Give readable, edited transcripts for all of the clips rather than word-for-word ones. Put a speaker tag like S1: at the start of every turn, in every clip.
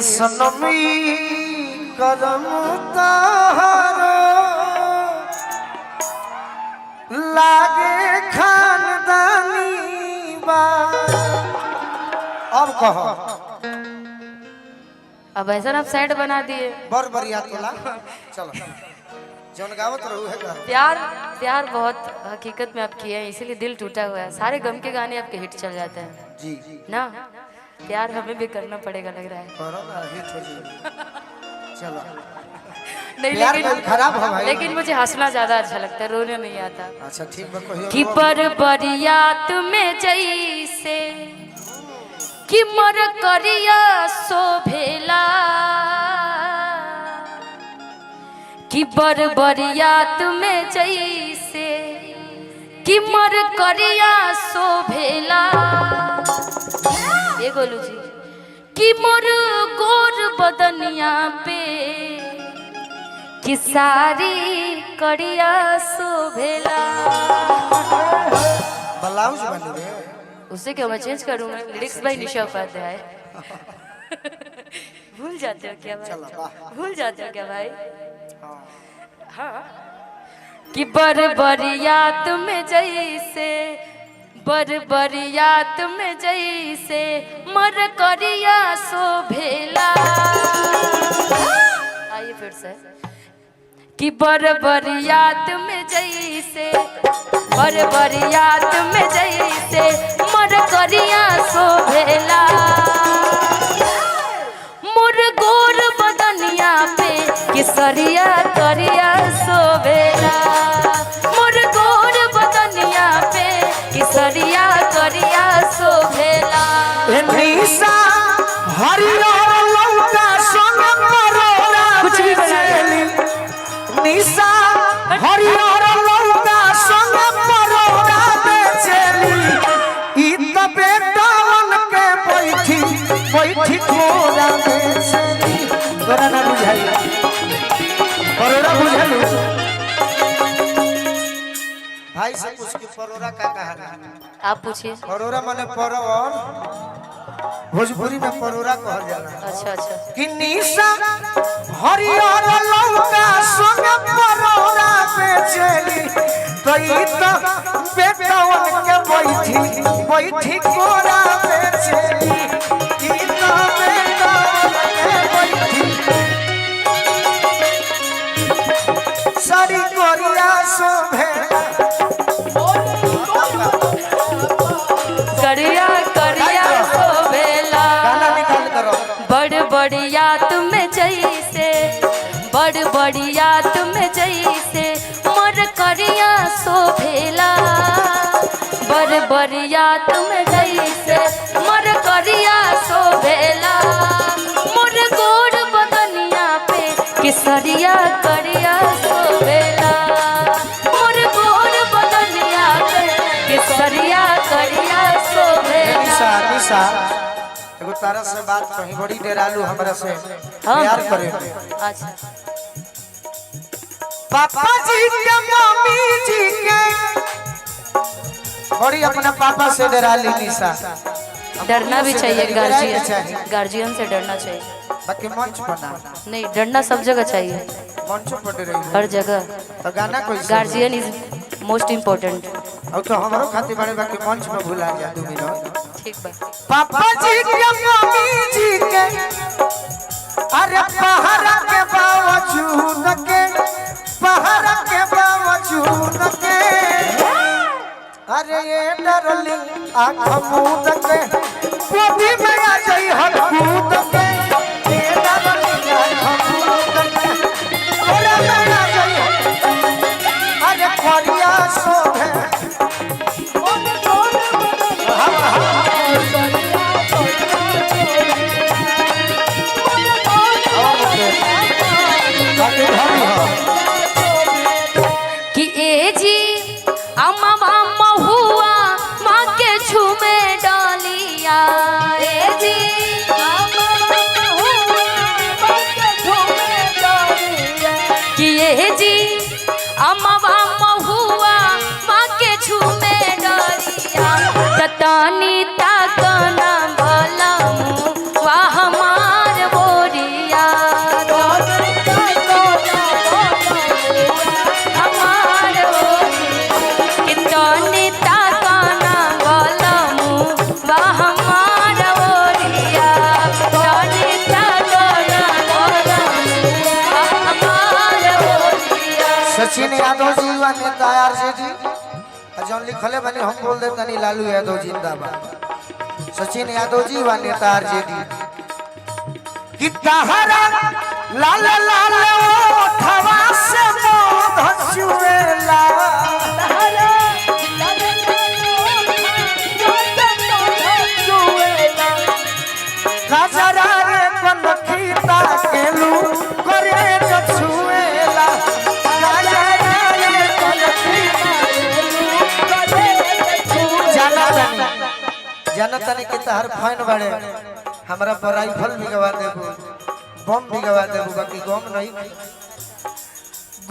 S1: सनमी करम तारो लागे खानदानी बा। अब कहो
S2: अब ऐसा आप साइड बना दिए।
S1: बर बरिया तोला चलो जौन गावत रहू है गा।
S2: प्यार प्यार बहुत हकीकत में आप किए हैं, इसीलिए दिल टूटा हुआ है। सारे गम के गाने आपके हिट चल जाते हैं
S1: जी
S2: ना। प्यार हमें भी करना पड़ेगा लग रहा है।
S1: करो ना हिट हो जाए। चलो
S2: नहीं
S1: प्यार
S2: लेकिन
S1: खराब हो भाई।
S2: लेकिन मुझे हंसना ज्यादा अच्छा लगता है, रोने नहीं आता।
S1: अच्छा ठीक बा कहियो
S2: कि पर बरियात में जैसे कि मर करिया शोभेला, कि बर बरियात में जैसे कि मर करिया शोभेला। ये गोलू जी कि मोर गोर बदनिया पे कि सारी करिया शोभेला।
S1: ब्लाउज बनी रे
S2: उससे क्या मैं चेंज करूंगा? लिरिक्स भाई निशा उपाध्याय। भूल जाते हो क्या भाई? भूल जाते हो क्या भाई? हाँ कि बरियात में जैसे बरियात में जैसे मर करिया शोभेला। आइए फिर से कि बरियात में जैसे बरियात में जैसे मर करिया शोभेला। मोर गोर बदनिया पे किसरिया करिया शोभेला। मोर गोर बदनिया पे किसरिया करिया शोभेला।
S1: निशा हरियर लौका संग मरोड़ा
S2: कुछ भी बना
S1: बेचेली। निशा हरियर लौका संग मरोड़ा बेचेली। ई त बेटावन के बैठी बैठी कोरा बेचेली। तोरा ना बुझाई परोड़ा बुझालू भाई से पूछ के परोड़ा का कहा।
S2: आप पूछिए।
S1: परोड़ा माने परवर भोजपुरी में परोड़ा कहल जाला।
S2: अच्छा अच्छा
S1: कि निशा हरियर लौका संग परोड़ा बेचेली। तो ई तो बेटावन के बैठी बैठी कोरा बेचेली। ई तो बेटावन के बैठी सारी कोरिया शोभेला।
S2: करिया करिया शोभेला।
S1: गाना निकाल करो।
S2: बड़िया तुम्हें जैसे बड़िया तुम्हें जैसे मर करिया शोभेला। बड़िया तुम्हें जैसे मर करिया शोभेला। मोर गोड़ बदनिया पे किसरिया करिया शोभेला। मोर गोड़ बदनिया पे किसरिया करिया शोभेला।
S1: निशा निशा एगो तारा से बात कही बड़ी डेरालू हमरा से प्यार करे।
S2: अच्छा
S1: पापा जी के मम्मी जी के बड़ी अपना पापा से डेराली निशा।
S2: डरना भी चाहिए,
S1: चाहिए।
S2: गार्जियन से डरना चाहिए।
S1: बाकी मंच बना
S2: नहीं डरना सब जगह चाहिए,
S1: मंच पर रही
S2: हर जगह।
S1: तो गाना कोई
S2: गार्जियन इज मोस्ट इम्पोर्टेंट।
S1: और तो हमरो खातिर बड़े बाकी मंच में भुला जा 2 मिनट।
S2: ठीक बा।
S1: पापा जी के मम्मी जी के अरे पहरा के बावजूद के पहरा के बावजूद के अरे ये डरली आँख मूंद के गोदी में आ जाई हर कूद के। ये डरली आँख मूंद के गोदी में आ जाई अरे कोरिया शोभे।
S2: कि ए जी अम्मा हुआ माँ के झूमे डालिया। ए जी कि ए जी अम्मा हुआ माँ के झूमे डालिया। ततानी ताकना भला वाह हमार वो
S1: सचिन यादव जी व नेता आरजेडी जौन लिखले बनी हम बोल देता नहीं लालू यादव जिंदाबाद। सचिन यादव जी व नेता आरजेडी कि तहरा लाल लाल ओठवा से मोध चुएला गजरा रे कनखीता केलू करे छुएला गजरा रे कनखीता जनतनी के तहर फैन बड़े हमरा पर राइफल भी गवा देबू बम भी गवा देबू बाकी गम नहीं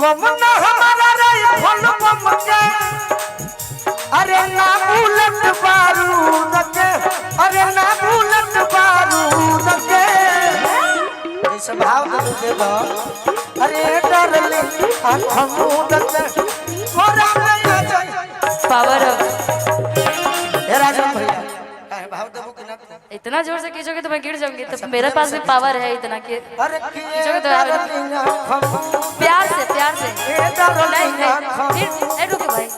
S1: गम ना हमारा राइफल बम के अरे ना बुलेट बारूद के अरे ना बुलेट बारूद के ऐसे भाव दे दो अरे डरले आंख मूंद के मोरा में जाए
S2: पावर
S1: ए राजन भैया भाव देबो कि ना
S2: इतना जोर से खींचोगे तो मैं गिर जाऊंगी। तो मेरे पास भी पावर है इतना कि
S1: अरे
S2: खींचोगे तो प्यार से नहीं फिर रुके भाई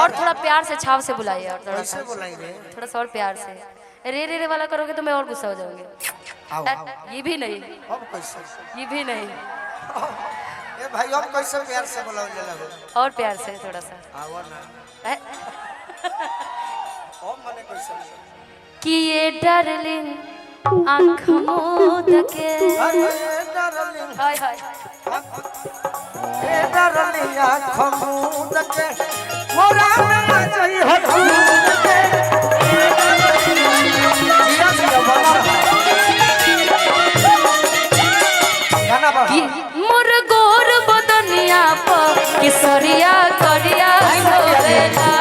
S2: और थोड़ा प्यार से छाव से बुलाइए और थोड़ा सा थोड़ा सा और प्यार से रे रे रे वाला करोगे तो मैं और गुस्सा हो जाऊंगी। ये भी नहीं
S1: अब कैसे
S2: ये भी नहीं
S1: ए भाई अब कैसे प्यार से बुलाओ जला
S2: और प्यार से थोड़ा सा
S1: आओ ना ओ मने कैसे
S2: कि ये डार्लिंग आँख मूंद के
S1: अरे डार्लिंग
S2: हाय हाय
S1: ए डार्लिंग आँख मूंद के मोरा में जाई हो मूंद के जिया से गाना बा
S2: कि मोर गोर बदनिया पर किसरिया करिया सोवेला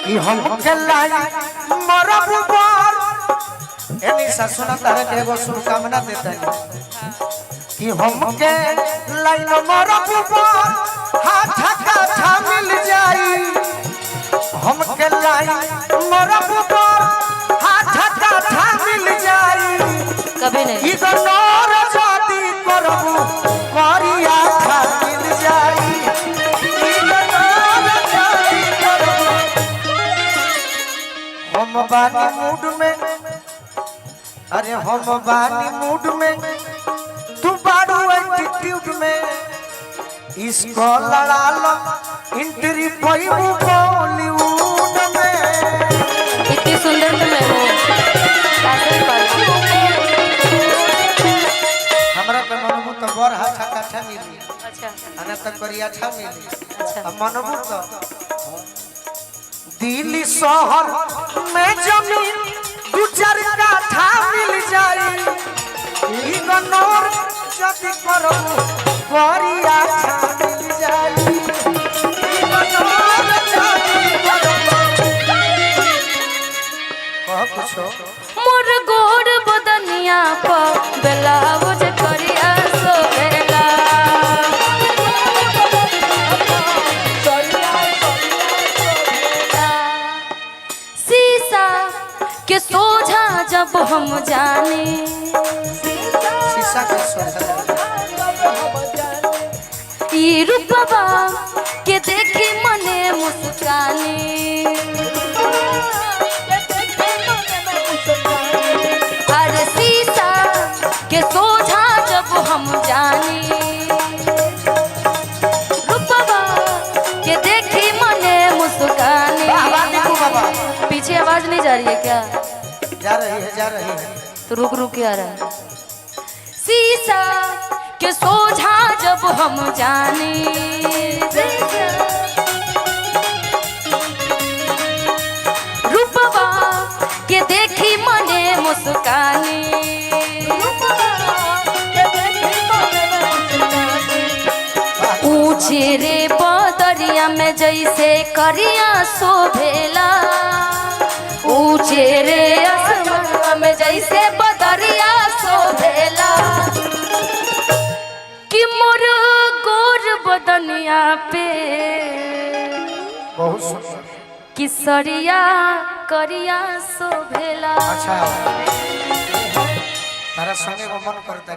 S1: कि हम के लाई मरब पर एनी ससुना तारे के एगो शुभकामना देते हैं कि हम के लाई मरब पर हाथ का मिल जाई हम के लाई मरब पर हाथ का मिल जाई
S2: कभी नहीं
S1: ई तो नौर जाति करबू करिया खा मिल जाई ई तो नौर जाति करबू हम बानी मूड में अरे हम बानी मूड में तू बाड़ू एटीट्यूड में इसको लड़ा लो इंट्री पैबू बॉलीवुड में
S2: इतनी सुंदर तो मैं हूँ
S1: हमरा पे मनबू तो बड़ अच्छा मिली
S2: अच्छा
S1: अना तक करिया अच्छा मिली
S2: अच्छा
S1: अब मनबू तो दिल्ली शहर में जमीन दू चार काठा मिल जाई ई गनोर जति करो करिया अच्छा मिल जाई ई गनोर जति करो कह कुछो
S2: मोर गोर बदनिया पर ब्लाउज करिया सोवेला शीशा के सोझा जब हम जाने
S1: शीशा के सोझा
S2: ई रूपवा के देखी मने मुस्कानी अरे शीशा के सोझा जब हम जानी रूपवा के देखी मने मुस्कानी पीछे आवाज नहीं जा रही है क्या?
S1: जा रही है
S2: तो रुक रुक के आ रहा है। शीशा के सोझा जब हम जानी रूपवा के देखी मने मुस्कानी ऊंचे रे बदरिया में जैसे करिया शोभेला ऊंचे रे आसमान में जैसे बदरिया शोभेला कि मोर गोर बदनिया पे
S1: बहुत सुंदर
S2: किसरिया करिया शोभेला।
S1: अच्छा तारा संगे को मन करता